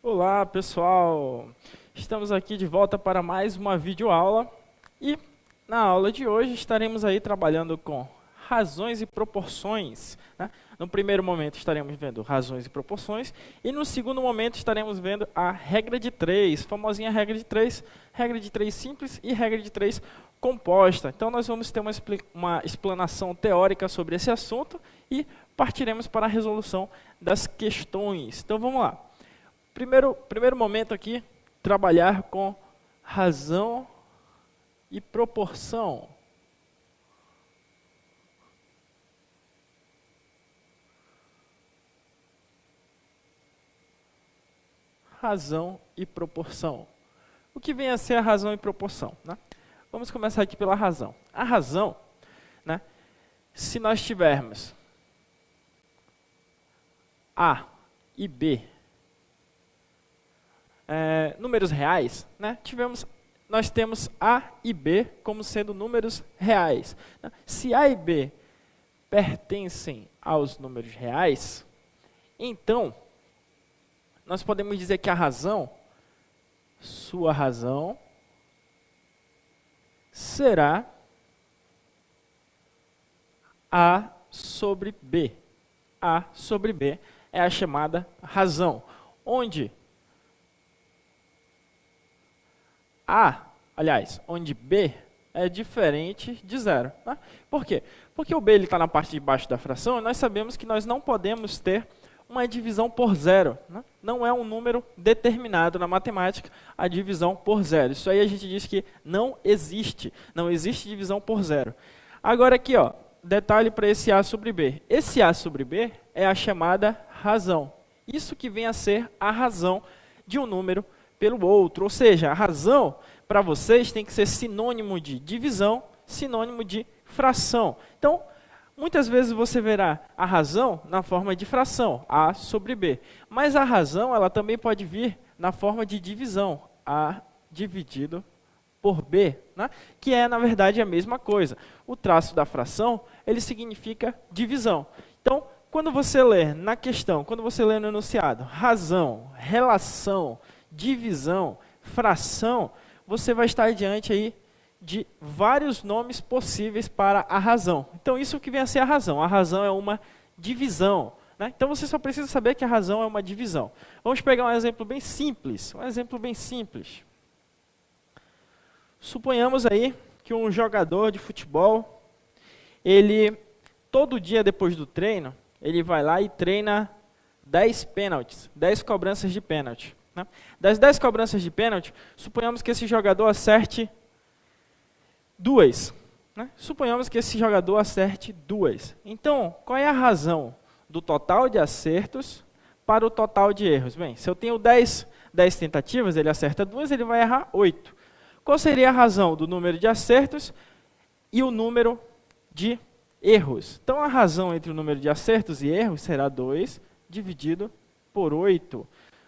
Olá pessoal, estamos aqui de volta para mais uma videoaula e na aula de hoje estaremos aí trabalhando com razões e proporções, né? No primeiro momento estaremos vendo razões e proporções e no segundo momento estaremos vendo a regra de 3, famosinha regra de 3 simples e regra de 3 composta. Então nós vamos ter uma explanação teórica sobre esse assunto e partiremos para a resolução das questões. Então vamos lá. Primeiro momento aqui, trabalhar com razão e proporção. Razão e proporção. O que vem a ser a razão e proporção, né? Vamos começar aqui pela razão. A razão, né, se nós tivermos A e B, números reais, né, nós temos A e B como sendo números reais. Se A e B pertencem aos números reais, então nós podemos dizer que a razão, sua razão, será A sobre B. A sobre B é a chamada razão, onde onde B é diferente de zero. Né? Por quê? Porque o B está na parte de baixo da fração e nós sabemos que nós não podemos ter uma divisão por zero. Né? Não é um número determinado na matemática a divisão por zero. Isso aí a gente diz que não existe. Não existe divisão por zero. Agora aqui, ó, detalhe para esse A sobre B. Esse A sobre B é a chamada razão. Isso que vem a ser a razão de um número pelo outro. Ou seja, a razão para vocês tem que ser sinônimo de divisão, sinônimo de fração. Então, muitas vezes você verá a razão na forma de fração, A sobre B. Mas a razão ela também pode vir na forma de divisão, A dividido por B, né? Que é, na verdade, a mesma coisa. O traço da fração, ele significa divisão. Então, quando você lê na questão, quando você lê no enunciado, razão, relação, divisão, fração, você vai estar diante aí de vários nomes possíveis para a razão. Então, isso que vem a ser a razão. A razão é uma divisão. Né? Então, você só precisa saber que a razão é uma divisão. Vamos pegar um exemplo bem simples. Suponhamos aí que um jogador de futebol, ele, todo dia depois do treino, ele vai lá e treina 10 pênaltis, 10 cobranças de pênalti. Né? Das 10 cobranças de pênalti, suponhamos que esse jogador acerte 2. Né? Suponhamos que esse jogador acerte 2. Então, qual é a razão do total de acertos para o total de erros? Bem, se eu tenho 10 tentativas, ele acerta 2, ele vai errar 8. Qual seria a razão do número de acertos e o número de erros? Então, a razão entre o número de acertos e erros será 2 dividido por 8.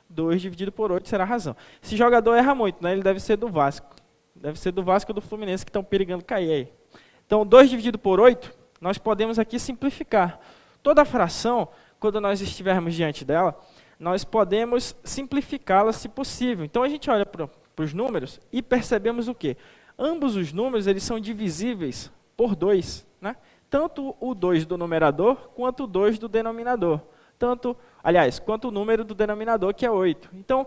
2 dividido por 8 será a razão. Esse jogador erra muito, né? Ele deve ser do Vasco. Deve ser do Vasco ou do Fluminense que estão perigando cair aí. Então, 2 dividido por 8, nós podemos aqui simplificar. Toda fração, quando nós estivermos diante dela, nós podemos simplificá-la se possível. Então, a gente olha para os números e percebemos o quê? Ambos os números eles são divisíveis por 2. Né? Tanto o 2 do numerador quanto o 2 do denominador. Quanto o número do denominador, que é 8. Então,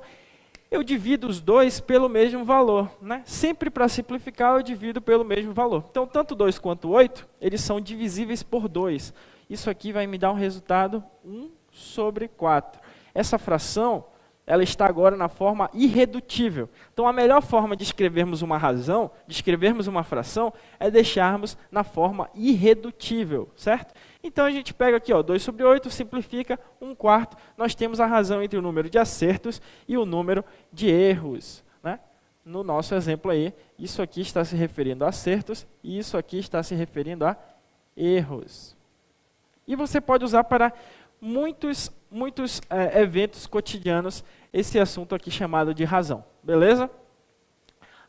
eu divido os dois pelo mesmo valor. Né? Sempre para simplificar, eu divido pelo mesmo valor. Então, tanto 2 quanto 8, eles são divisíveis por 2. Isso aqui vai me dar um resultado 1 sobre 4. Essa fração, ela está agora na forma irredutível. Então, a melhor forma de escrevermos uma razão, de escrevermos uma fração, é deixarmos na forma irredutível, certo? Então, a gente pega aqui, ó, 2 sobre 8, simplifica, 1/4. Nós temos a razão entre o número de acertos e o número de erros. Né? No nosso exemplo aí, isso aqui está se referindo a acertos e isso aqui está se referindo a erros. E você pode usar para muitos eventos cotidianos esse assunto aqui chamado de razão. Beleza?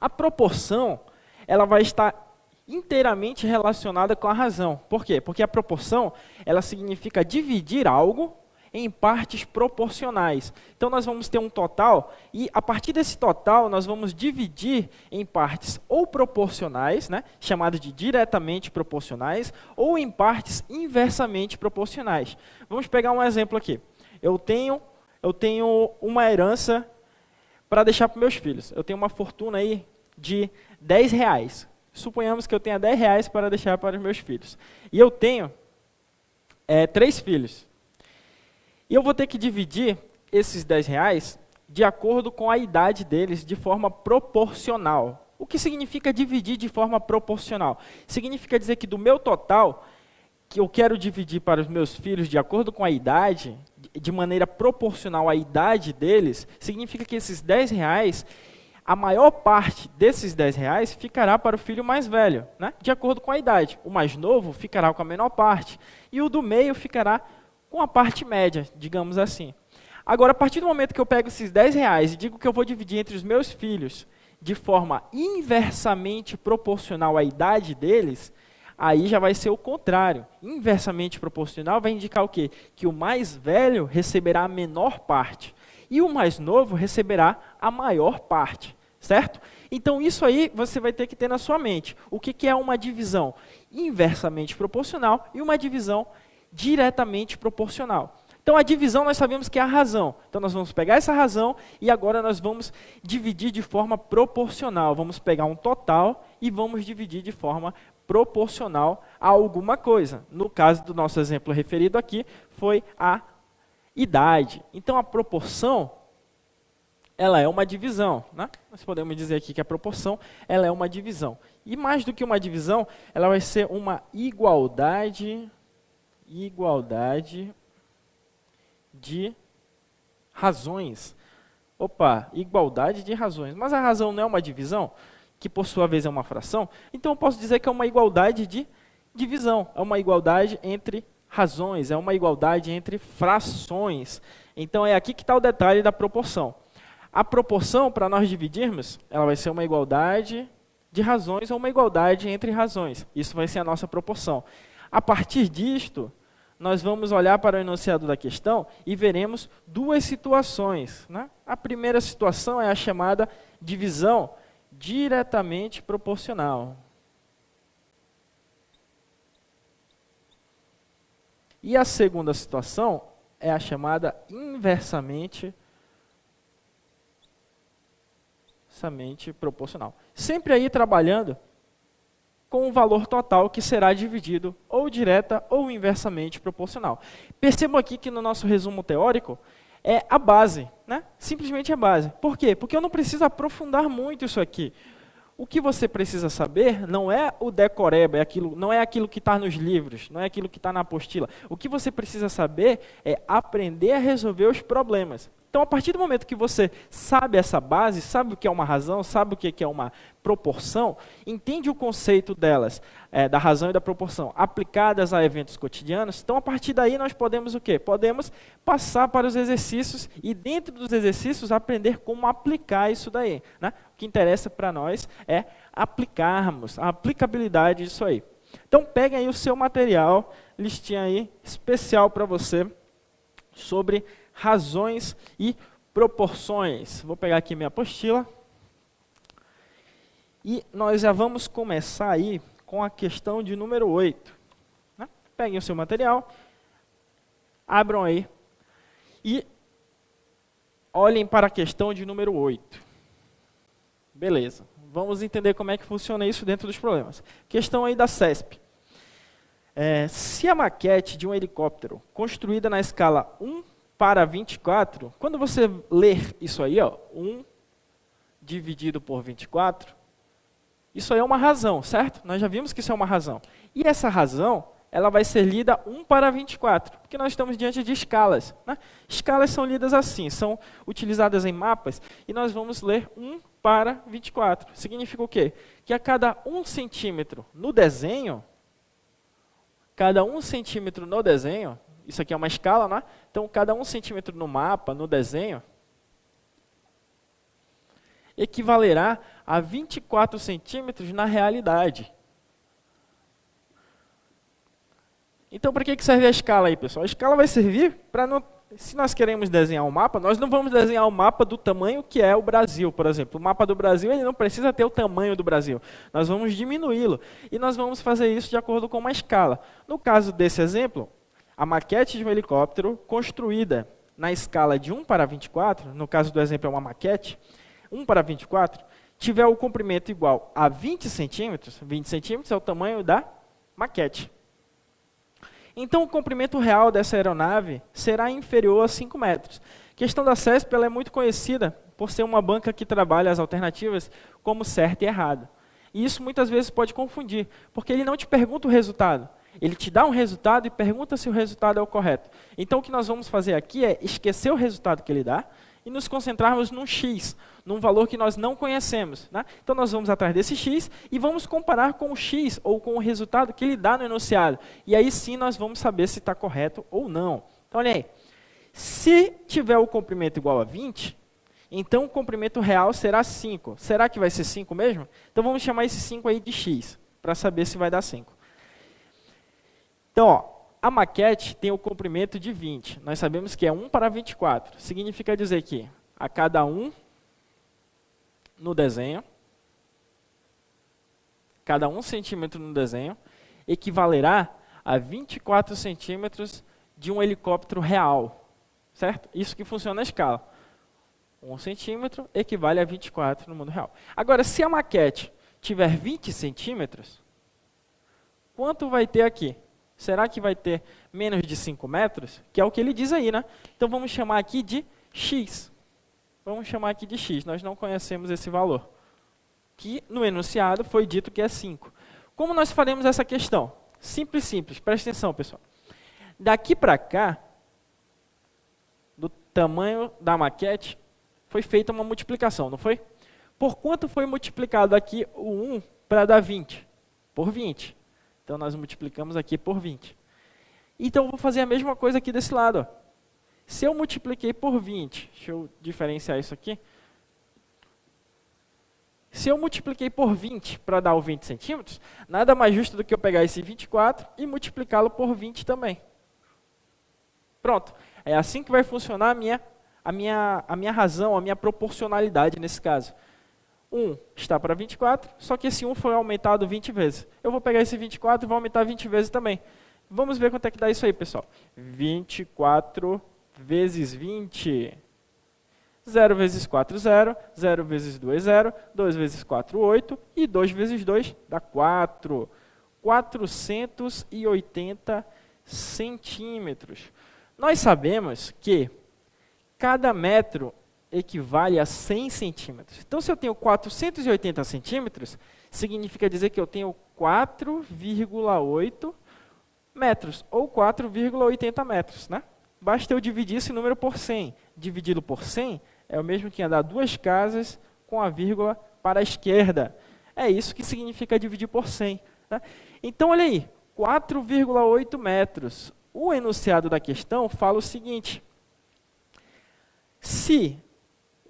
A proporção, ela vai estar inteiramente relacionada com a razão. Por quê? Porque a proporção, ela significa dividir algo em partes proporcionais. Então, nós vamos ter um total e, a partir desse total, nós vamos dividir em partes ou proporcionais, né, chamadas de diretamente proporcionais, ou em partes inversamente proporcionais. Vamos pegar um exemplo aqui. Eu tenho uma herança para deixar para meus filhos. Eu tenho uma fortuna aí de R$10. Suponhamos que eu tenha R$10 para deixar para os meus filhos. E eu tenho 3 filhos. E eu vou ter que dividir esses R$10 de acordo com a idade deles de forma proporcional. O que significa dividir de forma proporcional? Significa dizer que do meu total, que eu quero dividir para os meus filhos de acordo com a idade, de maneira proporcional à idade deles, significa que esses R$10, a maior parte desses R$10 ficará para o filho mais velho, né? De acordo com a idade. O mais novo ficará com a menor parte. E o do meio ficará com a parte média, digamos assim. Agora, a partir do momento que eu pego esses R$10 e digo que eu vou dividir entre os meus filhos de forma inversamente proporcional à idade deles, aí já vai ser o contrário. Inversamente proporcional vai indicar o quê? Que o mais velho receberá a menor parte e o mais novo receberá a maior parte, certo? Então, isso aí você vai ter que ter na sua mente. O que é uma divisão inversamente proporcional e uma divisão diretamente proporcional. Então, a divisão nós sabemos que é a razão. Então, nós vamos pegar essa razão e agora nós vamos dividir de forma proporcional. Vamos pegar um total e vamos dividir de forma proporcional a alguma coisa. No caso do nosso exemplo referido aqui, foi a idade. Então, a proporção, ela é uma divisão, né? Nós podemos dizer aqui que a proporção, ela é uma divisão. E mais do que uma divisão, ela vai ser uma igualdade de razões. Opa, igualdade de razões. Mas a razão não é uma divisão, que por sua vez é uma fração? Então eu posso dizer que é uma igualdade de divisão. É uma igualdade entre razões, é uma igualdade entre frações. Então é aqui que está o detalhe da proporção. A proporção, para nós dividirmos, ela vai ser uma igualdade de razões ou uma igualdade entre razões. Isso vai ser a nossa proporção. A partir disto, nós vamos olhar para o enunciado da questão e veremos duas situações, né? A primeira situação é a chamada divisão diretamente proporcional. E a segunda situação é a chamada inversamente proporcional. Sempre aí trabalhando com o valor total que será dividido ou direta ou inversamente proporcional. Percebam aqui que no nosso resumo teórico é a base, né? Simplesmente a base. Por quê? Porque eu não preciso aprofundar muito isso aqui. O que você precisa saber não é o decoreba, não é aquilo que está nos livros, não é aquilo que está na apostila. O que você precisa saber é aprender a resolver os problemas. Então, a partir do momento que você sabe essa base, sabe o que é uma razão, sabe o que é uma proporção, entende o conceito delas, da razão e da proporção, aplicadas a eventos cotidianos, então, a partir daí, nós podemos o quê? Podemos passar para os exercícios e, dentro dos exercícios, aprender como aplicar isso daí, né? O que interessa para nós é aplicarmos, a aplicabilidade disso aí. Então, peguem aí o seu material, listinha aí, especial para você, sobre razões e proporções. Vou pegar aqui minha apostila. E nós já vamos começar aí com a questão de número 8. Né? Peguem o seu material, abram aí e olhem para a questão de número 8. Beleza. Vamos entender como é que funciona isso dentro dos problemas. Questão aí da CESP. Se a maquete de um helicóptero construída na escala 1:24, quando você ler isso aí, ó, 1 dividido por 24, isso aí é uma razão, certo? Nós já vimos que isso é uma razão. E essa razão, ela vai ser lida 1:24, porque nós estamos diante de escalas, né? Escalas são lidas assim, são utilizadas em mapas, e nós vamos ler 1:24. Significa o quê? Que a cada 1 centímetro no desenho, isso aqui é uma escala, né? Então, cada 1 centímetro no mapa, no desenho, equivalerá a 24 centímetros na realidade. Então, para que serve a escala aí, pessoal? A escala vai servir para, se nós queremos desenhar um mapa, nós não vamos desenhar um mapa do tamanho que é o Brasil, por exemplo. O mapa do Brasil ele não precisa ter o tamanho do Brasil. Nós vamos diminuí-lo. E nós vamos fazer isso de acordo com uma escala. No caso desse exemplo, a maquete de um helicóptero construída na escala de 1:24, no caso do exemplo é uma maquete, 1:24, tiver o comprimento igual a 20 centímetros, 20 centímetros é o tamanho da maquete. Então, o comprimento real dessa aeronave será inferior a 5 metros. A questão da CESP ela é muito conhecida por ser uma banca que trabalha as alternativas como certo e errado. E isso muitas vezes pode confundir, porque ele não te pergunta o resultado. Ele te dá um resultado e pergunta se o resultado é o correto. Então, o que nós vamos fazer aqui é esquecer o resultado que ele dá e nos concentrarmos num X, num valor que nós não conhecemos. Né? Então, nós vamos atrás desse X e vamos comparar com o X ou com o resultado que ele dá no enunciado. E aí sim nós vamos saber se está correto ou não. Então, olha aí. Se tiver o comprimento igual a 20, então o comprimento real será 5. Será que vai ser 5 mesmo? Então, vamos chamar esse 5 aí de X, para saber se vai dar 5. Então, ó, a maquete tem o comprimento de 20. Nós sabemos que é 1:24. Significa dizer que a cada 1 no desenho, cada 1 centímetro no desenho, equivalerá a 24 centímetros de um helicóptero real. Certo? Isso que funciona na escala. 1 centímetro equivale a 24 no mundo real. Agora, se a maquete tiver 20 centímetros, quanto vai ter aqui? Será que vai ter menos de 5 metros? Que é o que ele diz aí, né? Então, vamos chamar aqui de X. Vamos chamar aqui de X. Nós não conhecemos esse valor. Que no enunciado foi dito que é 5. Como nós faremos essa questão? Simples, simples. Presta atenção, pessoal. Daqui para cá, do tamanho da maquete, foi feita uma multiplicação, não foi? Por quanto foi multiplicado aqui o 1 para dar 20? Por 20. Então, nós multiplicamos aqui por 20. Então, eu vou fazer a mesma coisa aqui desse lado. Ó. Se eu multipliquei por 20, deixa eu diferenciar isso aqui. Se eu multipliquei por 20 para dar o 20 centímetros, nada mais justo do que eu pegar esse 24 e multiplicá-lo por 20 também. Pronto. É assim que vai funcionar a minha razão, a minha proporcionalidade nesse caso. 1 está para 24, só que esse 1 foi aumentado 20 vezes. Eu vou pegar esse 24 e vou aumentar 20 vezes também. Vamos ver quanto é que dá isso aí, pessoal. 24 vezes 20. 0 vezes 4, 0. 0 vezes 2, 0. 2 vezes 4, 8. E 2 vezes 2 dá 4. 480 centímetros. Nós sabemos que cada metro equivale a 100 centímetros. Então, se eu tenho 480 centímetros, significa dizer que eu tenho 4,8 metros, ou 4,80 metros. Né? Basta eu dividir esse número por 100. Dividido por 100 é o mesmo que andar 2 casas com a vírgula para a esquerda. É isso que significa dividir por 100. Né? Então, olha aí, 4,8 metros. O enunciado da questão fala o seguinte: se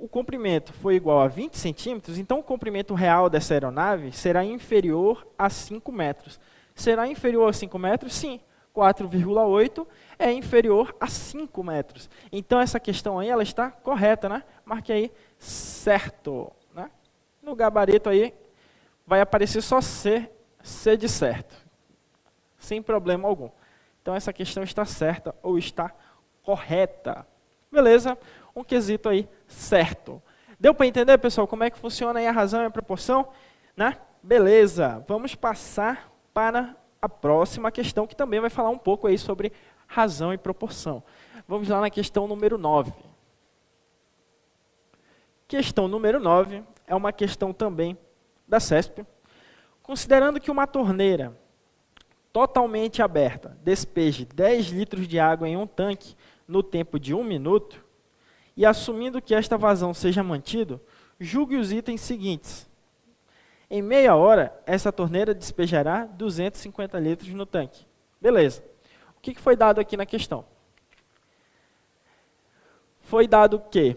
o comprimento for igual a 20 centímetros, então o comprimento real dessa aeronave será inferior a 5 metros. Será inferior a 5 metros? Sim. 4,8 é inferior a 5 metros. Então, essa questão aí ela está correta, né? Marque aí certo. Né? No gabarito aí vai aparecer só C de certo. Sem problema algum. Então, essa questão está certa ou está correta. Beleza? Um quesito aí certo. Deu para entender, pessoal, como é que funciona aí a razão e a proporção? Né? Beleza. Vamos passar para a próxima questão, que também vai falar um pouco aí sobre razão e proporção. Vamos lá na questão número 9. Questão número 9 é uma questão também da CESP. Considerando que uma torneira totalmente aberta despeje 10 litros de água em um tanque no tempo de 1 minuto, e assumindo que esta vazão seja mantida, julgue os itens seguintes. Em meia hora, essa torneira despejará 250 litros no tanque. Beleza. O que foi dado aqui na questão? Foi dado que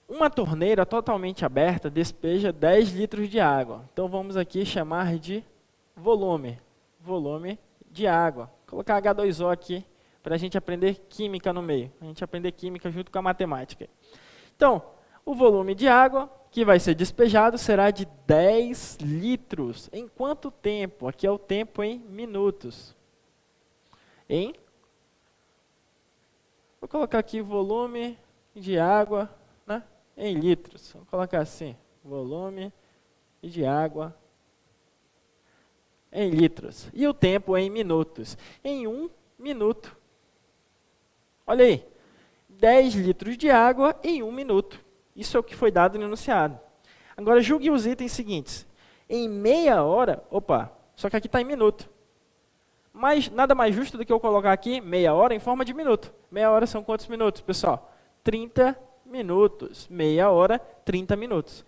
uma torneira totalmente aberta despeja 10 litros de água. Então, vamos aqui chamar de volume. Volume de água. colocar H2O aqui, para a gente aprender química no meio. A gente aprender química junto com a matemática. Então, o volume de água que vai ser despejado será de 10 litros. Em quanto tempo? Aqui é o tempo em minutos. Vou colocar aqui volume de água, né, em litros. Vou colocar assim, volume de água em litros. E o tempo em minutos. Em 1 minuto. Olha aí, 10 litros de água em 1 minuto. Isso é o que foi dado no enunciado. Agora, julgue os itens seguintes. Em meia hora, só que aqui está em minuto. Mas nada mais justo do que eu colocar aqui meia hora em forma de minuto. Meia hora são quantos minutos, pessoal? 30 minutos. Meia hora, 30 minutos.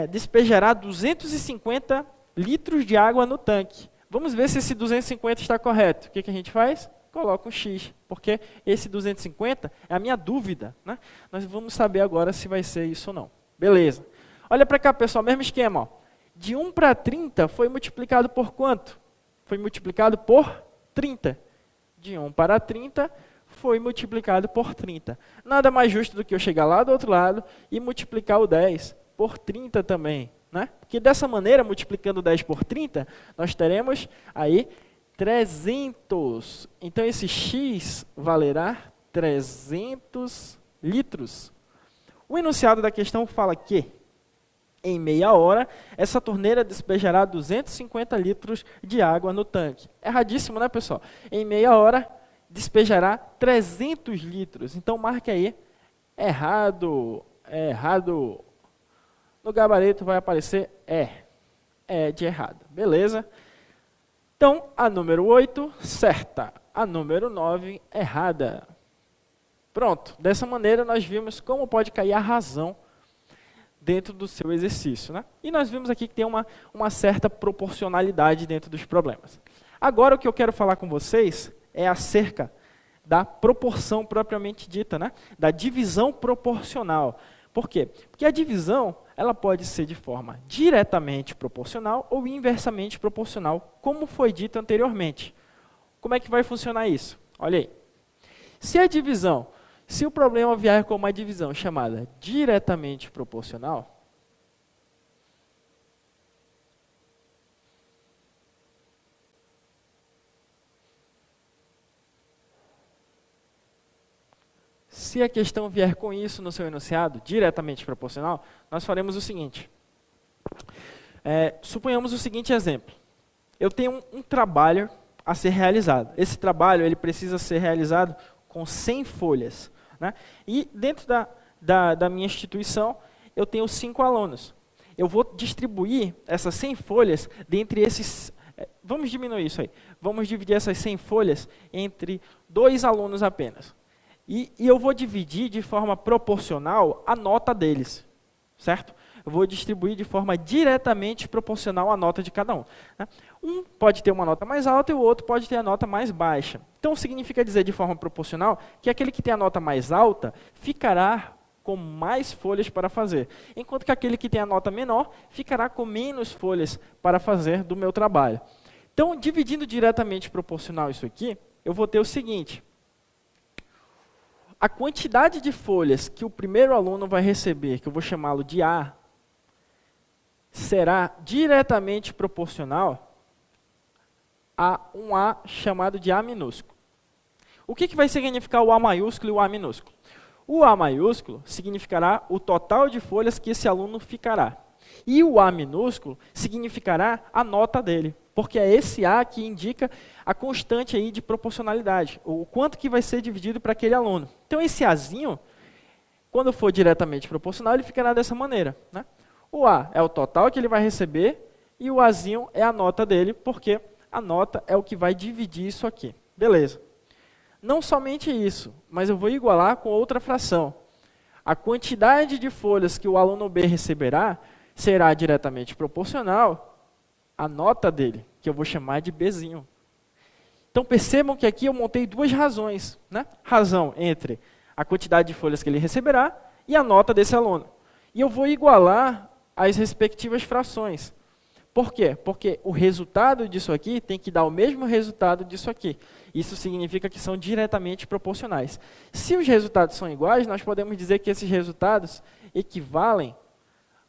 Despejará 250 litros de água no tanque. Vamos ver se esse 250 está correto. O que a gente faz? Coloca um X, porque esse 250 é a minha dúvida, né? Nós vamos saber agora se vai ser isso ou não. Beleza. Olha para cá, pessoal, mesmo esquema. Ó. De 1 para 30 foi multiplicado por quanto? Foi multiplicado por 30. De 1 para 30 foi multiplicado por 30. Nada mais justo do que eu chegar lá do outro lado e multiplicar o 10 por 30 também. Né? Porque dessa maneira, multiplicando 10 por 30, nós teremos aí 300. Então, esse X valerá 300 litros. O enunciado da questão fala que, em meia hora, essa torneira despejará 250 litros de água no tanque. Erradíssimo, né, pessoal? Em meia hora, despejará 300 litros. Então, marque aí. Errado. Errado. No gabarito vai aparecer É de errado. Beleza? Então, a número 8, certa. A número 9, errada. Pronto. Dessa maneira, nós vimos como pode cair a razão dentro do seu exercício. Né? E nós vimos aqui que tem uma certa proporcionalidade dentro dos problemas. Agora, o que eu quero falar com vocês é acerca da proporção propriamente dita, né? Da divisão proporcional. Por quê? Porque a divisão ela pode ser de forma diretamente proporcional ou inversamente proporcional, como foi dito anteriormente. Como é que vai funcionar isso? Olha aí. Se o problema vier com uma divisão chamada diretamente proporcional, se a questão vier com isso no seu enunciado, diretamente proporcional, nós faremos o seguinte. Suponhamos o seguinte exemplo. Eu tenho um trabalho a ser realizado. Esse trabalho ele precisa ser realizado com 100 folhas. Né? E dentro da minha instituição, eu tenho 5 alunos. Eu vou distribuir essas 100 folhas dentre esses... Vamos diminuir isso aí. Vamos dividir essas 100 folhas entre 2 alunos apenas. E eu vou dividir de forma proporcional a nota deles, certo? Eu vou distribuir de forma diretamente proporcional a nota de cada um. Né? Um pode ter uma nota mais alta e o outro pode ter a nota mais baixa. Então, significa dizer de forma proporcional que aquele que tem a nota mais alta ficará com mais folhas para fazer, enquanto que aquele que tem a nota menor ficará com menos folhas para fazer do meu trabalho. Então, dividindo diretamente proporcional isso aqui, eu vou ter o seguinte... A quantidade de folhas que o primeiro aluno vai receber, que eu vou chamá-lo de A, será diretamente proporcional a um A chamado de A minúsculo. O que vai significar o A maiúsculo e o A minúsculo? O A maiúsculo significará o total de folhas que esse aluno ficará. E o A minúsculo significará a nota dele, porque é esse A que indica a constante aí de proporcionalidade, o quanto que vai ser dividido para aquele aluno. Então esse Azinho, quando for diretamente proporcional, ele ficará dessa maneira. Né? O A é o total que ele vai receber e o Azinho é a nota dele, porque a nota é o que vai dividir isso aqui. Beleza. Não somente isso, mas eu vou igualar com outra fração. A quantidade de folhas que o aluno B receberá será diretamente proporcional à nota dele, que eu vou chamar de Bzinho. Então percebam que aqui eu montei 2 razões. Né? Razão entre a quantidade de folhas que ele receberá e a nota desse aluno. E eu vou igualar as respectivas frações. Por quê? Porque o resultado disso aqui tem que dar o mesmo resultado disso aqui. Isso significa que são diretamente proporcionais. Se os resultados são iguais, nós podemos dizer que esses resultados equivalem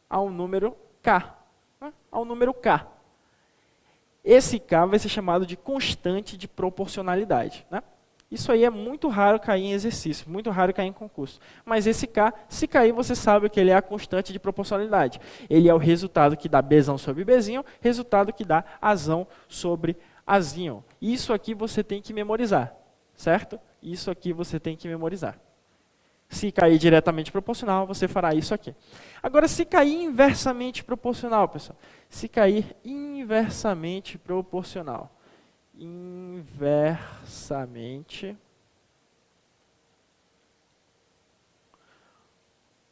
ao número K. Né? Ao número K. Esse K vai ser chamado de constante de proporcionalidade. Né? Isso aí é muito raro cair em exercício, muito raro cair em concurso. Mas esse K, se cair, você sabe que ele é a constante de proporcionalidade. Ele é o resultado que dá Bzão sobre Bzinho, resultado que dá Azão sobre Azinho. Isso aqui você tem que memorizar, certo? Isso aqui você tem que memorizar. Se cair diretamente proporcional, você fará isso aqui. Agora, se cair inversamente proporcional, pessoal. Se cair inversamente proporcional. Inversamente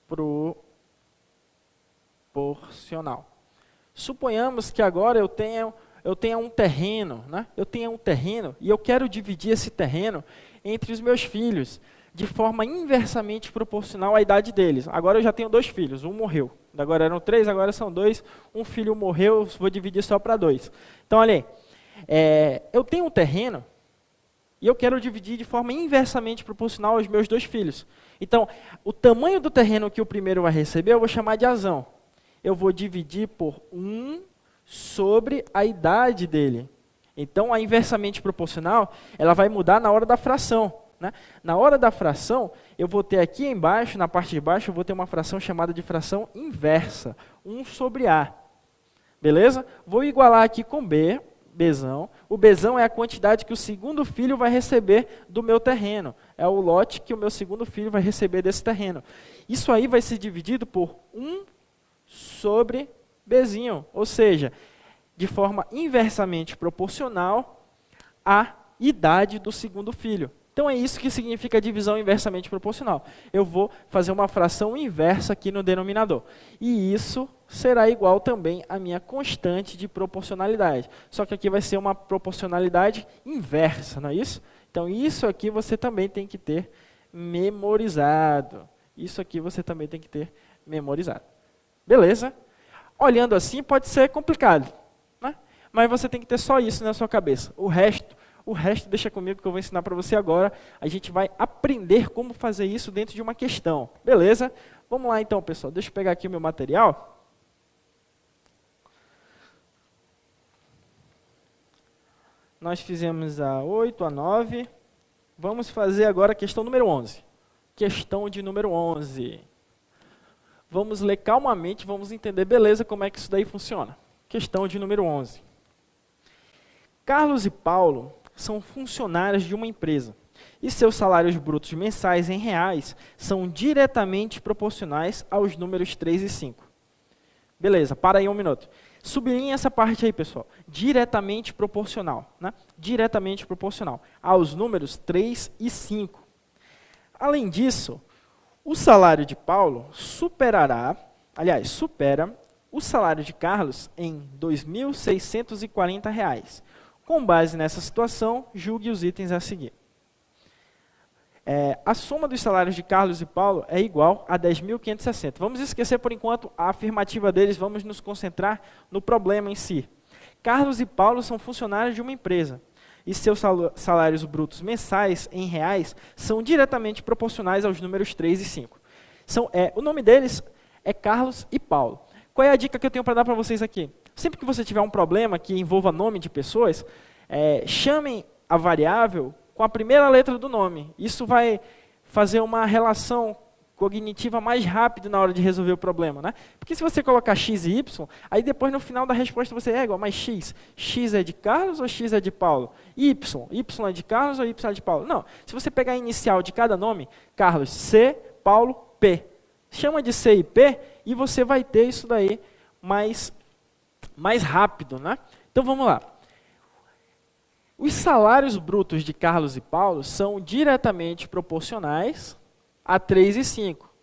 proporcional. Suponhamos que agora eu tenha um terreno, né? Eu tenha um terreno e eu quero dividir esse terreno entre os meus filhos de forma inversamente proporcional à idade deles. Agora eu já tenho 2 filhos, um morreu. Agora eram 3, agora são 2. Um filho morreu, vou dividir só para 2. Então, olha aí. Eu tenho um terreno e eu quero dividir de forma inversamente proporcional aos meus 2 filhos. Então, o tamanho do terreno que o primeiro vai receber, eu vou chamar de Azão. Eu vou dividir por 1 sobre a idade dele. Então, a inversamente proporcional, ela vai mudar na hora da fração. Né? Na hora da fração, eu vou ter aqui embaixo, na parte de baixo, eu vou ter uma fração chamada de fração inversa. 1 sobre A. Beleza? Vou igualar aqui com B. Bzão. O Bzão é a quantidade que o segundo filho vai receber do meu terreno. É o lote que o meu segundo filho vai receber desse terreno. Isso aí vai ser dividido por 1 sobre Bzinho. Ou seja, de forma inversamente proporcional à idade do segundo filho. Então é isso que significa divisão inversamente proporcional. Eu vou fazer uma fração inversa aqui no denominador. E isso será igual também à minha constante de proporcionalidade. Só que aqui vai ser uma proporcionalidade inversa, não é isso? Então isso aqui você também tem que ter memorizado. Isso aqui você também tem que ter memorizado. Beleza? Olhando assim pode ser complicado, né? Mas você tem que ter só isso na sua cabeça. O resto deixa comigo que eu vou ensinar para você agora. A gente vai aprender como fazer isso dentro de uma questão. Beleza? Vamos lá então, pessoal. Deixa eu pegar aqui o meu material. Nós fizemos a 8, a 9. Vamos fazer agora a questão número 11. Questão de número 11. Vamos ler calmamente, vamos entender, beleza, como é que isso daí funciona. Questão de número 11. Carlos e Paulo são funcionários de uma empresa e seus salários brutos mensais em reais são diretamente proporcionais aos números 3 e 5. Beleza, para aí um minuto. Sublinhe essa parte aí, pessoal. Diretamente proporcional, né? Diretamente proporcional aos números 3 e 5. Além disso, o salário de Paulo supera o salário de Carlos em R$ 2.640. Com base nessa situação, julgue os itens a seguir. A soma dos salários de Carlos e Paulo é igual a 10.560. Vamos esquecer por enquanto a afirmativa deles, vamos nos concentrar no problema em si. Carlos e Paulo são funcionários de uma empresa e seus salários brutos mensais em reais são diretamente proporcionais aos números 3 e 5. O nome deles é Carlos e Paulo. Qual é a dica que eu tenho para dar para vocês aqui? Sempre que você tiver um problema que envolva nome de pessoas, chamem a variável com a primeira letra do nome. Isso vai fazer uma relação cognitiva mais rápida na hora de resolver o problema, né? Porque se você colocar x e y, aí depois no final da resposta você igual, mas x. X é de Carlos ou x é de Paulo? Y é de Carlos ou y é de Paulo? Não. Se você pegar a inicial de cada nome, Carlos, C, Paulo, P. Chama de C e P e você vai ter isso daí mais rápido, né? Então vamos lá. Os salários brutos de Carlos e Paulo são diretamente proporcionais a 3 e 5.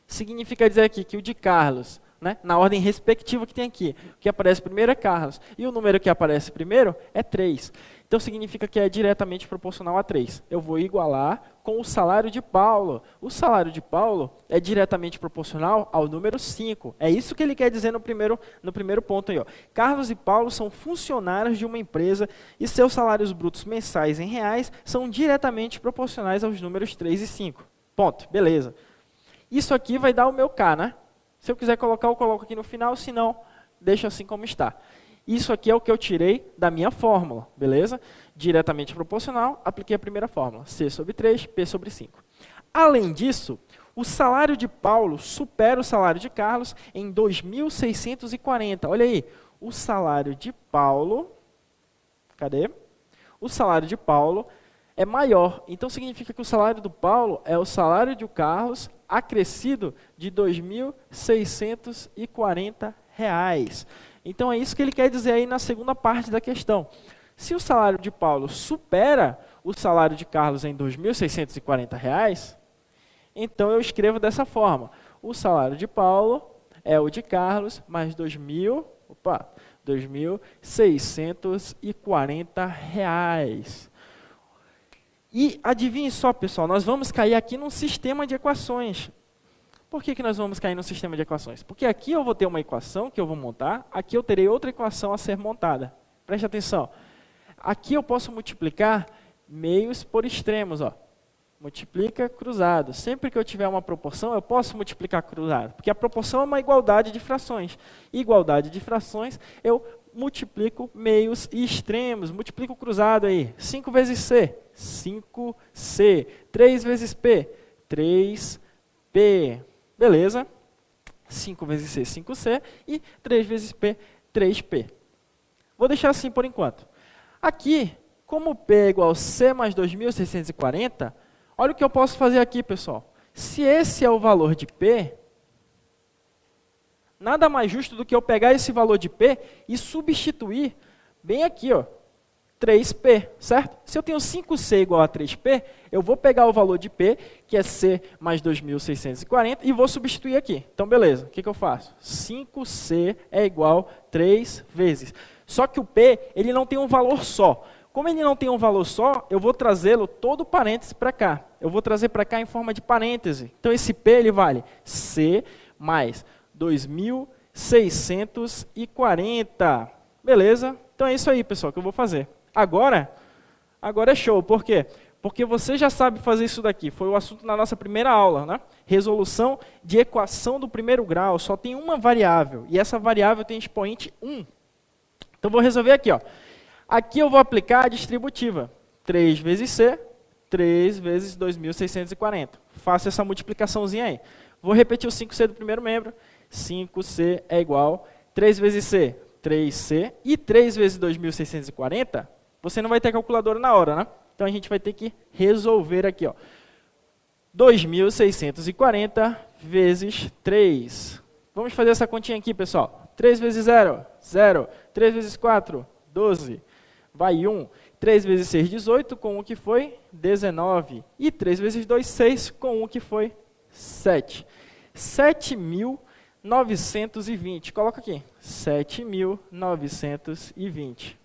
Significa dizer aqui que o de Carlos, né, na ordem respectiva que tem aqui, o que aparece primeiro é Carlos, e o número que aparece primeiro é 3. Então significa que é diretamente proporcional a 3. Eu vou igualar com o salário de Paulo. O salário de Paulo é diretamente proporcional ao número 5. É isso que ele quer dizer no primeiro ponto aí, ó. Carlos e Paulo são funcionários de uma empresa e seus salários brutos mensais em reais são diretamente proporcionais aos números 3 e 5. Ponto. Beleza. Isso aqui vai dar o meu K, né? Se eu quiser colocar, eu coloco aqui no final, se não, deixa assim como está. Isso aqui é o que eu tirei da minha fórmula, beleza? Diretamente proporcional, apliquei a primeira fórmula, C sobre 3, P sobre 5. Além disso, o salário de Paulo supera o salário de Carlos em 2.640. Olha aí, o salário de Paulo, cadê? O salário de Paulo é maior, então significa que o salário do Paulo é o salário de Carlos acrescido de R$ 2.640. Então é isso que ele quer dizer aí na segunda parte da questão. Se o salário de Paulo supera o salário de Carlos em R$ 2.640, então eu escrevo dessa forma. O salário de Paulo é o de Carlos mais R$ 2.640. E adivinhe só, pessoal, nós vamos cair aqui num sistema de equações. Por que nós vamos cair no sistema de equações? Porque aqui eu vou ter uma equação que eu vou montar, aqui eu terei outra equação a ser montada. Preste atenção. Aqui eu posso multiplicar meios por extremos. Ó. Multiplica cruzado. Sempre que eu tiver uma proporção, eu posso multiplicar cruzado. Porque a proporção é uma igualdade de frações. Igualdade de frações, eu multiplico meios e extremos. Multiplico cruzado aí. 5 vezes C, 5C. 3 vezes P, 3P. Beleza? 5 vezes C, 5C. E 3 vezes P, 3P. Vou deixar assim por enquanto. Aqui, como P é igual a C mais 2.640, olha o que eu posso fazer aqui, pessoal. Se esse é o valor de P, nada mais justo do que eu pegar esse valor de P e substituir bem aqui, ó, 3P, certo? Se eu tenho 5C igual a 3P, eu vou pegar o valor de P, que é C mais 2.640, e vou substituir aqui. Então, beleza. O que eu faço? 5C é igual a 3 vezes. Só que o P, ele não tem um valor só. Como ele não tem um valor só, eu vou trazê-lo todo parêntese para cá. Eu vou trazer para cá em forma de parêntese. Então, esse P, ele vale C mais 2.640. Beleza? Então, é isso aí, pessoal, que eu vou fazer. Agora é show. Por quê? Porque você já sabe fazer isso daqui. Foi o assunto na nossa primeira aula, né? Resolução de equação do primeiro grau. Só tem uma variável. E essa variável tem expoente 1. Então, vou resolver aqui. Ó. Aqui eu vou aplicar a distributiva. 3 vezes C, 3 vezes 2.640. Faço essa multiplicaçãozinha aí. Vou repetir o 5C do primeiro membro. 5C é igual a 3 vezes C, 3C. E 3 vezes 2.640, você não vai ter calculadora na hora, né? Então, a gente vai ter que resolver aqui. Ó. 2.640 vezes 3. Vamos fazer essa continha aqui, pessoal. 3 vezes 0, 0. 3 vezes 4, 12. Vai 1. 3 vezes 6, 18. Com 1 que foi 19. E 3 vezes 2, 6. Com 1 que foi 7. 7.920. Coloca aqui. 7.920.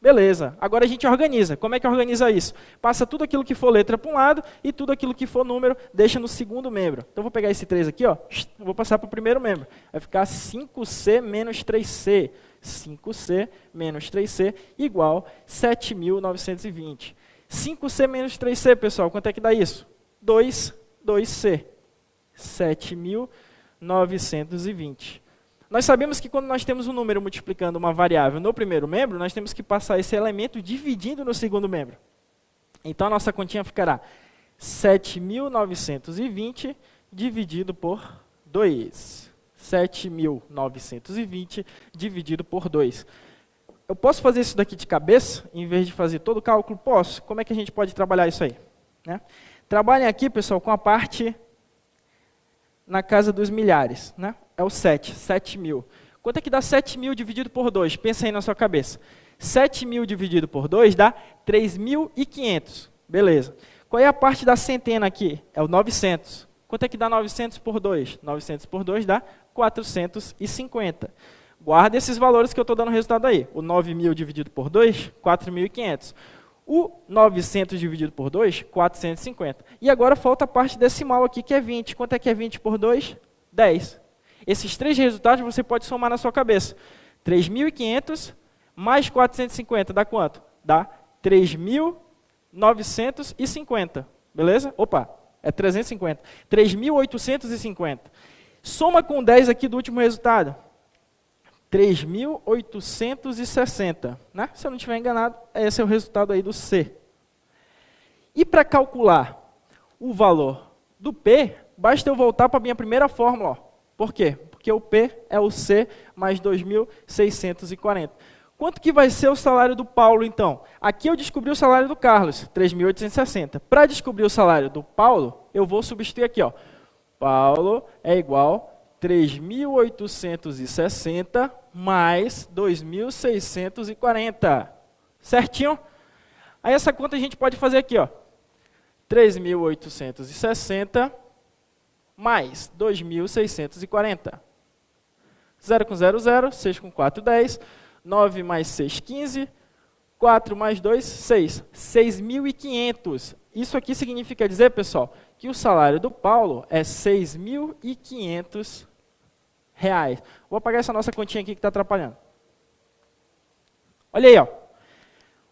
Beleza. Agora a gente organiza. Como é que organiza isso? Passa tudo aquilo que for letra para um lado e tudo aquilo que for número deixa no segundo membro. Então, vou pegar esse 3 aqui, ó, vou passar para o primeiro membro. Vai ficar 5C menos 3C. 5C menos 3C igual 7.920. 5C menos 3C, pessoal, quanto é que dá isso? 2C. 7.920. Nós sabemos que quando nós temos um número multiplicando uma variável no primeiro membro, nós temos que passar esse elemento dividindo no segundo membro. Então, a nossa continha ficará 7.920 dividido por 2. 7.920 dividido por 2. Eu posso fazer isso daqui de cabeça, em vez de fazer todo o cálculo? Posso. Como é que a gente pode trabalhar isso aí? Né? Trabalhem aqui, pessoal, com a parte na casa dos milhares. Né? É o 7.000. Quanto é que dá 7.000 dividido por 2? Pensa aí na sua cabeça. 7.000 dividido por 2 dá 3.500. Beleza. Qual é a parte da centena aqui? É o 900. Quanto é que dá 900 por 2? 900 por 2 dá 450. Guarda esses valores que eu estou dando resultado aí. O 9.000 dividido por 2, 4.500. O 900 dividido por 2, 450. E agora falta a parte decimal aqui, que é 20. Quanto é que é 20 por 2? 10. Esses três resultados você pode somar na sua cabeça. 3.500 mais 450 dá quanto? Dá 3.950. Beleza? Opa, é 350. 3.850. Soma com 10 aqui do último resultado. 3.860, né? Se eu não estiver enganado, esse é o resultado aí do C. E para calcular o valor do P, basta eu voltar para a minha primeira fórmula. Ó. Por quê? Porque o P é o C mais 2.640. Quanto que vai ser o salário do Paulo, então? Aqui eu descobri o salário do Carlos, 3.860. Para descobrir o salário do Paulo, eu vou substituir aqui. Ó. Paulo é igual a 3.860 mais 2.640. Certinho? Aí essa conta a gente pode fazer aqui, ó. 3.860 mais 2.640. 0 com 0, 0. 6 com 4, 10. 9 mais 6, 15. 4 mais 2, 6. 6.500. Isso aqui significa dizer, pessoal, que o salário do Paulo é 6.500 reais. Vou apagar essa nossa continha aqui que está atrapalhando. Olha aí, ó.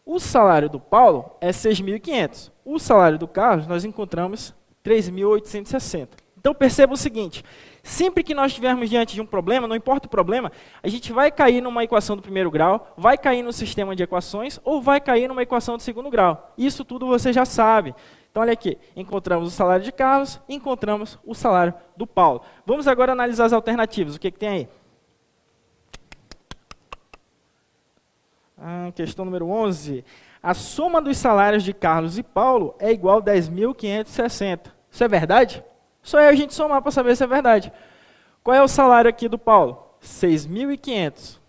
O salário do Paulo é 6.500. O salário do Carlos, nós encontramos 3.860. Então, perceba o seguinte, sempre que nós estivermos diante de um problema, não importa o problema, a gente vai cair numa equação do primeiro grau, vai cair no sistema de equações ou vai cair numa equação do segundo grau. Isso tudo você já sabe. Então, olha aqui, encontramos o salário de Carlos, encontramos o salário do Paulo. Vamos agora analisar as alternativas. O que tem aí? Questão número 11. A soma dos salários de Carlos e Paulo é igual a 10.560. Isso é verdade? Só é a gente somar para saber se é verdade. Qual é o salário aqui do Paulo? 6.500.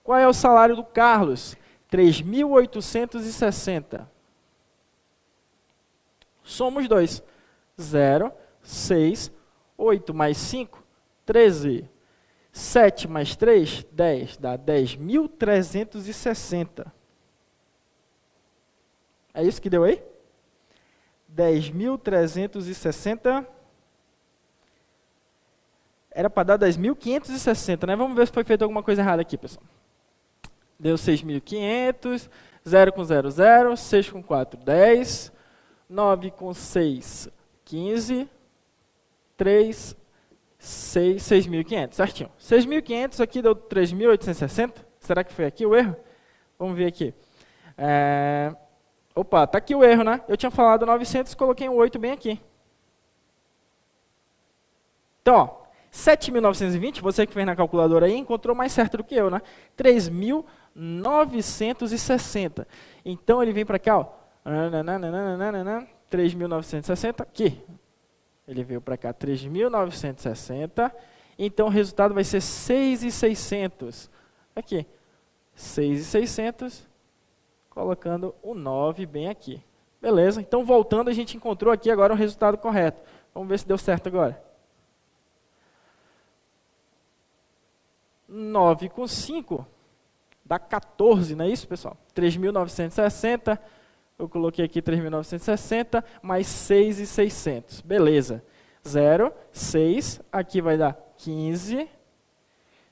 Qual é o salário do Carlos? 3.860. Soma os dois. 0, 6, 8 mais 5, 13. 7 mais 3, 10. Dá 10.360. É isso que deu aí? 10.360. Era para dar 10.560, né? Vamos ver se foi feita alguma coisa errada aqui, pessoal. Deu 6.500. 0 com 0, 0. 6 com 4, 10. 9 com 6, 15, 3, 6, 6.500, certinho. 6.500 aqui deu 3.860, será que foi aqui o erro? Vamos ver aqui. Opa, tá aqui o erro, né? Eu tinha falado 900, coloquei um 8 bem aqui. Então, ó, 7.920, você que fez na calculadora aí, encontrou mais certo do que eu, né? 3.960. Então, ele vem para cá, ó. 3.960, aqui. Ele veio para cá, 3.960. Então, o resultado vai ser 6.600. Aqui, 6.600, colocando o 9 bem aqui. Beleza, então voltando, a gente encontrou aqui agora o resultado correto. Vamos ver se deu certo agora. 9 com 5 dá 14, não é isso, pessoal? 3.960. Eu coloquei aqui 3.960 mais 6.600. Beleza. 0, 6. Aqui vai dar 15.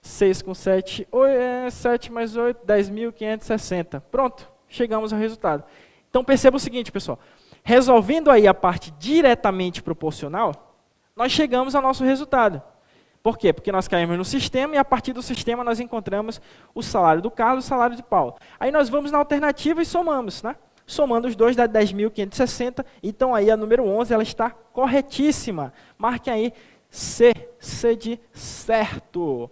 6 com 7, 7 mais 8, 10.560. Pronto, chegamos ao resultado. Então perceba o seguinte, pessoal. Resolvendo aí a parte diretamente proporcional, nós chegamos ao nosso resultado. Por quê? Porque nós caímos no sistema e a partir do sistema nós encontramos o salário do Carlos e o salário de Paulo. Aí nós vamos na alternativa e somamos, né? Somando os dois dá 10.560, então aí a número 11 ela está corretíssima. Marquem aí C de certo.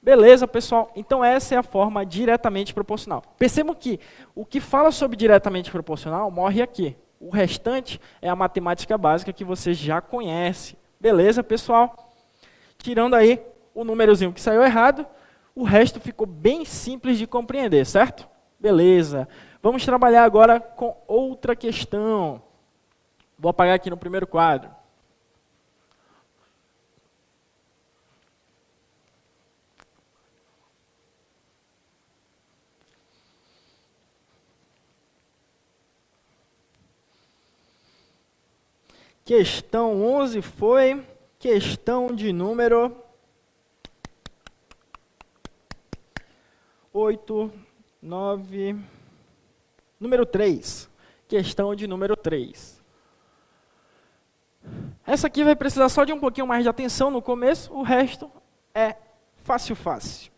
Beleza, pessoal? Então essa é a forma diretamente proporcional. Percebam que o que fala sobre diretamente proporcional morre aqui. O restante é a matemática básica que você já conhece. Beleza, pessoal? Tirando aí o númerozinho que saiu errado, o resto ficou bem simples de compreender, certo? Beleza. Vamos trabalhar agora com outra questão. Vou apagar aqui no primeiro quadro. Questão 11 foi questão de número 8, 9, número 3. Questão de número 3. Essa aqui vai precisar só de um pouquinho mais de atenção no começo, o resto é fácil, fácil.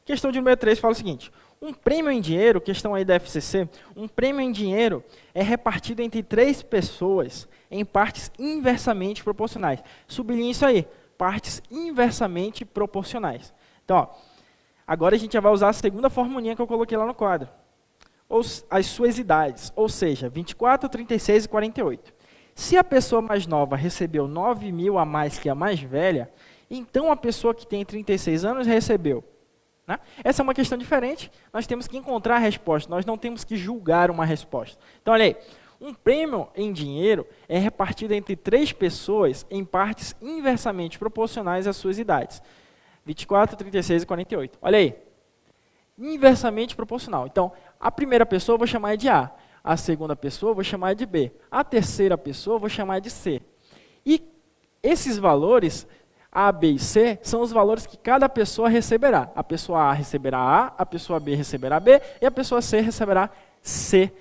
Questão de número 3 fala o seguinte: um prêmio em dinheiro, questão aí da FCC, um prêmio em dinheiro é repartido entre 3 pessoas em partes inversamente proporcionais. Sublinhe isso aí, partes inversamente proporcionais. Então, ó, agora a gente já vai usar a segunda formulinha que eu coloquei lá no quadro. As suas idades, ou seja, 24, 36 e 48. Se a pessoa mais nova recebeu 9.000 a mais que a mais velha, então a pessoa que tem 36 anos recebeu. Né? Essa é uma questão diferente, nós temos que encontrar a resposta, nós não temos que julgar uma resposta. Então, olha aí, um prêmio em dinheiro é repartido entre 3 pessoas em partes inversamente proporcionais às suas idades. 24, 36 e 48. Olha aí, inversamente proporcional. Então, a primeira pessoa eu vou chamar de A, a segunda pessoa eu vou chamar de B, a terceira pessoa eu vou chamar de C. E esses valores, A, B e C, são os valores que cada pessoa receberá. A pessoa A receberá A, a pessoa B receberá B e a pessoa C receberá C.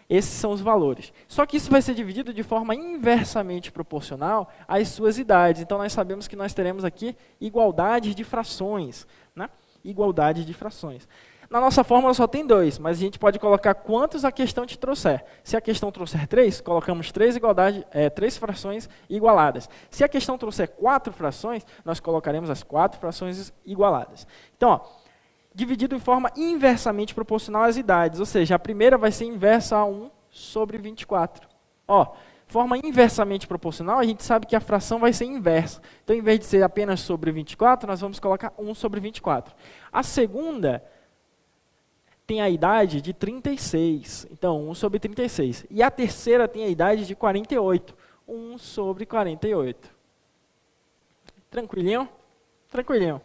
Esses são os valores. Só que isso vai ser dividido de forma inversamente proporcional às suas idades. Então, nós sabemos que nós teremos aqui igualdade de frações. Né? Igualdade de frações. Na nossa fórmula só tem 2, mas a gente pode colocar quantos a questão te trouxer. Se a questão trouxer 3, colocamos 3 frações igualadas. Se a questão trouxer 4 frações, nós colocaremos as 4 frações igualadas. Então, ó, dividido em forma inversamente proporcional às idades, ou seja, a primeira vai ser inversa a 1 sobre 24. Ó, forma inversamente proporcional, a gente sabe que a fração vai ser inversa. Então, em vez de ser apenas sobre 24, nós vamos colocar 1 sobre 24. A segunda tem a idade de 36, então 1 sobre 36. E a terceira tem a idade de 48, 1 sobre 48. Tranquilinho? Tranquilinho.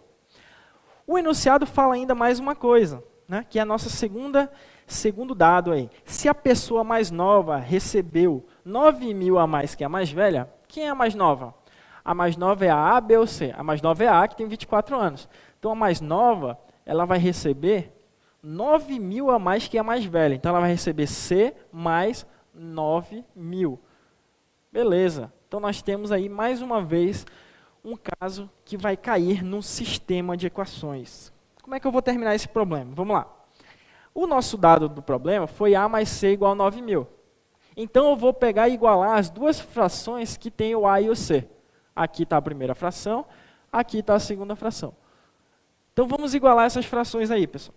O enunciado fala ainda mais uma coisa, né, que é a nossa segundo dado aí. Se a pessoa mais nova recebeu 9.000 a mais que a mais velha, quem é a mais nova? A mais nova é a A, B ou C. A mais nova é a A, que tem 24 anos. Então, a mais nova, ela vai receber 9.000 a mais que a mais velha. Então, ela vai receber C mais 9.000. Beleza. Então, nós temos aí, mais uma vez, um caso que vai cair num sistema de equações. Como é que eu vou terminar esse problema? Vamos lá. O nosso dado do problema foi A mais C igual a 9.000. Então, eu vou pegar e igualar as duas frações que tem o A e o C. Aqui está a primeira fração, aqui está a segunda fração. Então, vamos igualar essas frações aí, pessoal.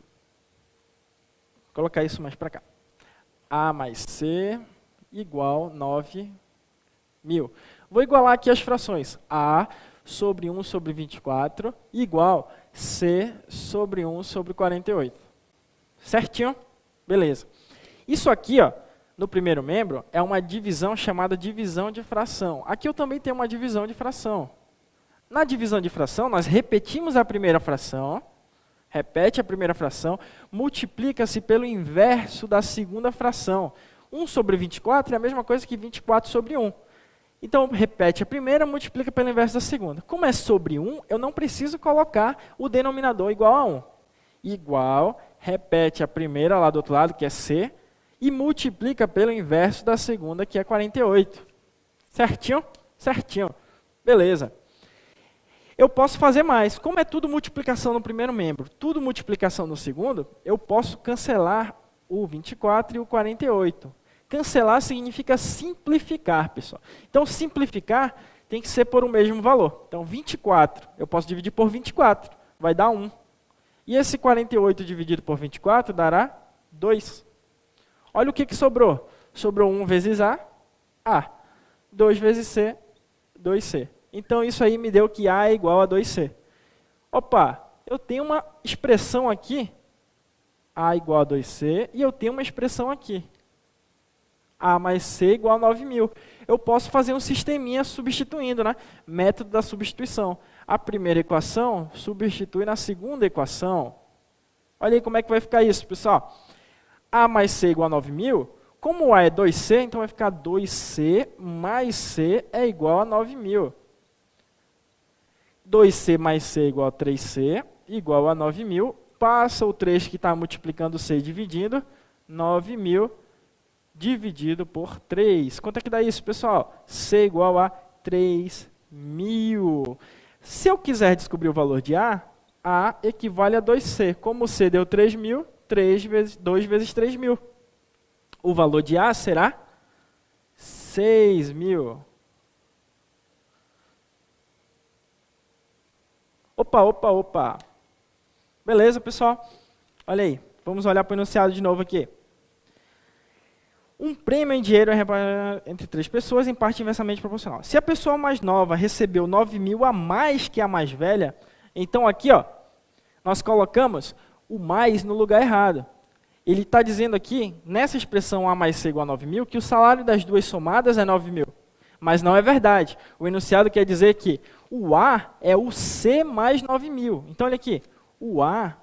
Vou colocar isso mais para cá. A mais C igual 9.000. Vou igualar aqui as frações. A sobre 1 sobre 24 igual C sobre 1 sobre 48. Certinho? Beleza. Isso aqui, ó, no primeiro membro, é uma divisão chamada divisão de fração. Aqui eu também tenho uma divisão de fração. Na divisão de fração, nós repetimos a primeira fração, repete a primeira fração, multiplica-se pelo inverso da segunda fração. 1 sobre 24 é a mesma coisa que 24 sobre 1. Então, repete a primeira, multiplica pelo inverso da segunda. Como é sobre 1, eu não preciso colocar o denominador igual a 1. Igual, repete a primeira lá do outro lado, que é C, e multiplica pelo inverso da segunda, que é 48. Certinho? Certinho. Beleza. Eu posso fazer mais. Como é tudo multiplicação no primeiro membro, tudo multiplicação no segundo, eu posso cancelar o 24 e o 48. Cancelar significa simplificar, pessoal. Então, simplificar tem que ser por o mesmo valor. Então, 24, eu posso dividir por 24, vai dar 1. E esse 48 dividido por 24 dará 2. Olha o que sobrou. Sobrou 1 vezes A. 2 vezes C, 2C. Então, isso aí me deu que A é igual a 2C. Opa, eu tenho uma expressão aqui, A igual a 2C, e eu tenho uma expressão aqui, A mais C igual a 9.000. Eu posso fazer um sisteminha substituindo, né? Método da substituição. A primeira equação substitui na segunda equação. Olha aí como é que vai ficar isso, pessoal. A mais C igual a 9.000, Como o A é 2C, então vai ficar 2C mais C é igual a 9.000. 2C mais C é igual a 3C, igual a 9.000. Passa o 3 que está multiplicando C e dividindo. 9.000 dividido por 3. Quanto é que dá isso, pessoal? C igual a 3.000. Se eu quiser descobrir o valor de A equivale a 2C. Como C deu 3.000, 2 vezes 3.000. O valor de A será 6.000. Opa. Beleza, pessoal? Olha aí. Vamos olhar para o enunciado de novo aqui. Um prêmio em dinheiro é repartido entre 3 pessoas em parte inversamente proporcional. Se a pessoa mais nova recebeu 9.000 a mais que a mais velha, então aqui, ó, nós colocamos o mais no lugar errado. Ele está dizendo aqui, nessa expressão A mais C igual a 9.000, que o salário das duas somadas é 9.000. Mas não é verdade. O enunciado quer dizer que o A é o C mais 9.000. Então, olha aqui. O A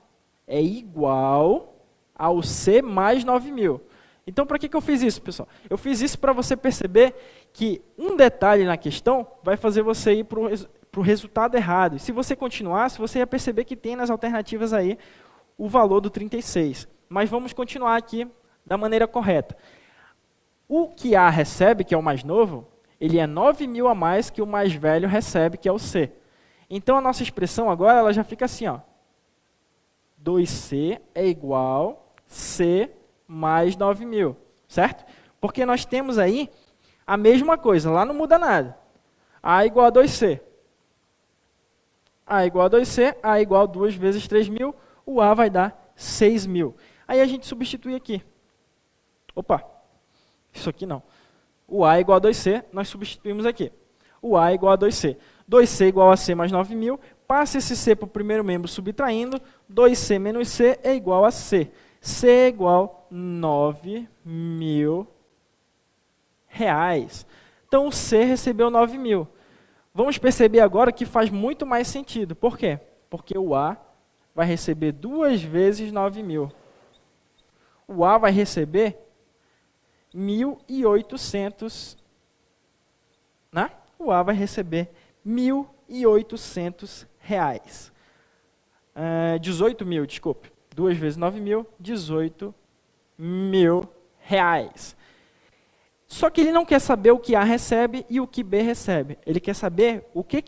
é igual ao C mais 9.000. Então, para que eu fiz isso, pessoal? Eu fiz isso para você perceber que um detalhe na questão vai fazer você ir para o resultado errado. E se você continuasse, você ia perceber que tem nas alternativas aí o valor do 36. Mas vamos continuar aqui da maneira correta. O que A recebe, que é o mais novo, ele é 9.000 a mais que o mais velho recebe, que é o C. Então, a nossa expressão agora ela já fica assim, ó. 2C é igual C mais 9.000, certo? Porque nós temos aí a mesma coisa, lá não muda nada. A igual a 2C. A igual a 2C, A igual a 2 vezes 3.000, o A vai dar 6.000. Aí a gente substitui aqui. Opa, isso aqui não. O A igual a 2C, nós substituímos aqui. O A igual a 2C. 2C igual a C mais 9.000, passa esse C para o primeiro membro subtraindo, 2C menos C é igual a C. C é igual a 9.000 reais. Então, o C recebeu 9.000. Vamos perceber agora que faz muito mais sentido. Por quê? Porque o A vai receber 2 vezes 9.000. O A vai receber 1.800, né? O A vai receber 1.800 reais. 18.000, desculpe. 2 vezes 9.000, 18.000 reais. Só que ele não quer saber o que A recebe e o que B recebe. Ele quer saber o que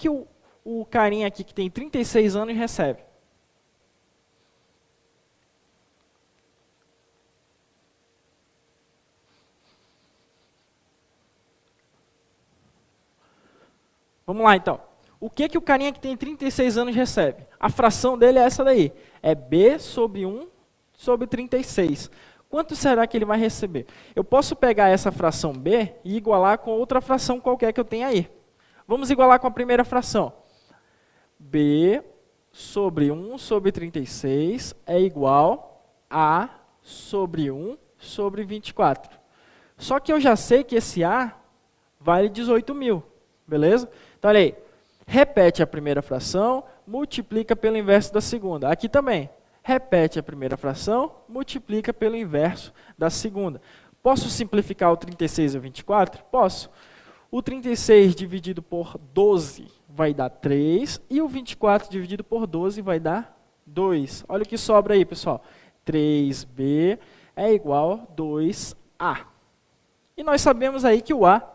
o carinha aqui que tem 36 anos recebe. Vamos lá, então. O que o carinha que tem 36 anos recebe? A fração dele é essa daí. É B sobre 1 sobre 36. Quanto será que ele vai receber? Eu posso pegar essa fração B e igualar com outra fração qualquer que eu tenha aí. Vamos igualar com a primeira fração. B sobre 1 sobre 36 é igual a sobre 1 sobre 24. Só que eu já sei que esse A vale 18.000. Beleza? Então, olha aí. Repete a primeira fração, multiplica pelo inverso da segunda. Aqui também. Repete a primeira fração, multiplica pelo inverso da segunda. Posso simplificar o 36 e o 24? Posso. O 36 dividido por 12 vai dar 3, e o 24 dividido por 12 vai dar 2. Olha o que sobra aí, pessoal. 3B é igual a 2A. E nós sabemos aí que o A é